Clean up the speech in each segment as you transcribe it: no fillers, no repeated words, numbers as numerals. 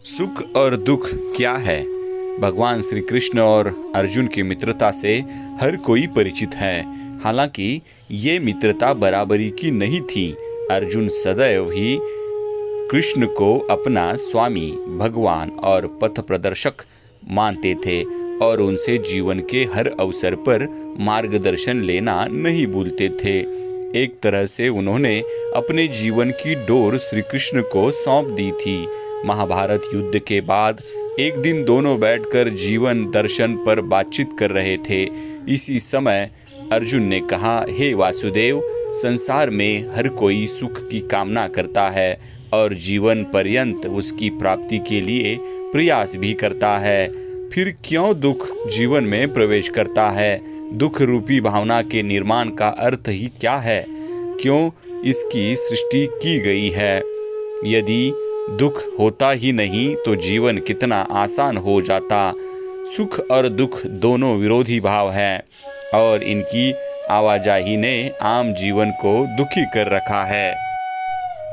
सुख और दुख क्या है? भगवान श्री कृष्ण और अर्जुन की मित्रता से हर कोई परिचित है। हालांकि ये मित्रता बराबरी की नहीं थी। अर्जुन सदैव ही कृष्ण को अपना स्वामी, भगवान और पथ प्रदर्शक मानते थे और उनसे जीवन के हर अवसर पर मार्गदर्शन लेना नहीं भूलते थे। एक तरह से उन्होंने अपने जीवन की डोर श्री कृष्ण को सौंप दी थी। महाभारत युद्ध के बाद एक दिन दोनों बैठकर जीवन दर्शन पर बातचीत कर रहे थे। इसी समय अर्जुन ने कहा, हे वासुदेव, संसार में हर कोई सुख की कामना करता है और जीवन पर्यंत उसकी प्राप्ति के लिए प्रयास भी करता है। फिर क्यों दुख जीवन में प्रवेश करता है? दुख रूपी भावना के निर्माण का अर्थ ही क्या है? क्यों इसकी सृष्टि की गई है? यदि दुख होता ही नहीं तो जीवन कितना आसान हो जाता। सुख और दुख दोनों विरोधी भाव हैं और इनकी आवाजाही ने आम जीवन को दुखी कर रखा है।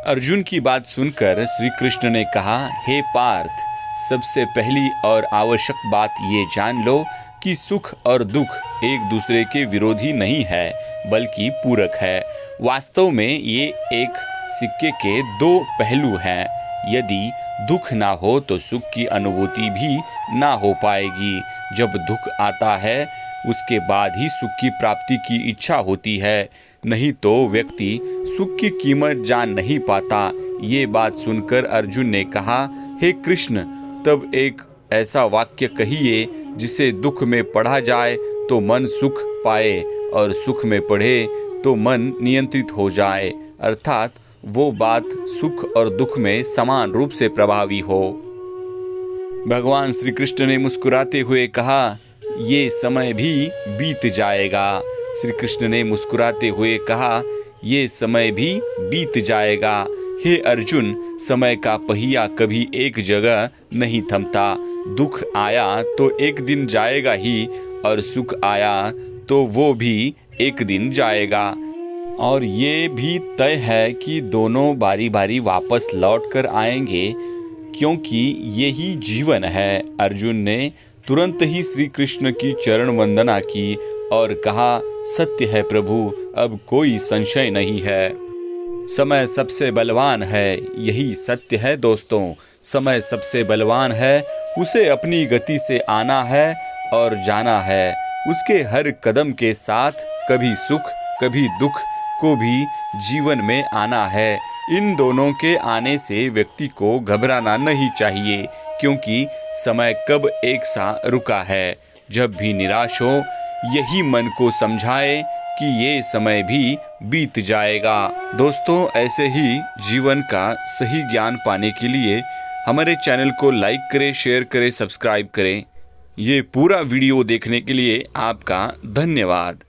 अर्जुन की बात सुनकर श्री कृष्ण ने कहा, हे पार्थ, सबसे पहली और आवश्यक बात ये जान लो कि सुख और दुख एक दूसरे के विरोधी नहीं है बल्कि पूरक है। वास्तव में ये एक सिक्के के दो पहलू हैं। यदि दुख ना हो तो सुख की अनुभूति भी ना हो पाएगी। जब दुख आता है उसके बाद ही सुख की प्राप्ति की इच्छा होती है, नहीं तो व्यक्ति सुख की कीमत जान नहीं पाता। ये बात सुनकर अर्जुन ने कहा, हे कृष्ण, तब एक ऐसा वाक्य कहिए जिसे दुख में पढ़ा जाए तो मन सुख पाए और सुख में पढ़े तो मन नियंत्रित हो जाए, अर्थात वो बात सुख और दुख में समान रूप से प्रभावी हो। भगवान श्री कृष्ण ने मुस्कुराते हुए कहा, ये समय भी बीत जाएगा। श्री कृष्ण ने मुस्कुराते हुए कहा, ये समय भी बीत जाएगा। हे अर्जुन, समय का पहिया कभी एक जगह नहीं थमता। दुख आया तो एक दिन जाएगा ही और सुख आया तो वो भी एक दिन जाएगा। और ये भी तय है कि दोनों बारी बारी वापस लौट कर आएंगे, क्योंकि यही जीवन है। अर्जुन ने तुरंत ही श्री कृष्ण की चरण वंदना की और कहा, सत्य है प्रभु, अब कोई संशय नहीं है। समय सबसे बलवान है, यही सत्य है दोस्तों। समय सबसे बलवान है, उसे अपनी गति से आना है और जाना है। उसके हर कदम के साथ कभी सुख कभी दुख को भी जीवन में आना है। इन दोनों के आने से व्यक्ति को घबराना नहीं चाहिए, क्योंकि समय कब एक सा रुका है। जब भी निराश हो, यही मन को समझाए कि ये समय भी बीत जाएगा। दोस्तों, ऐसे ही जीवन का सही ज्ञान पाने के लिए हमारे चैनल को लाइक करें, शेयर करें, सब्सक्राइब करें। ये पूरा वीडियो देखने के लिए आपका धन्यवाद।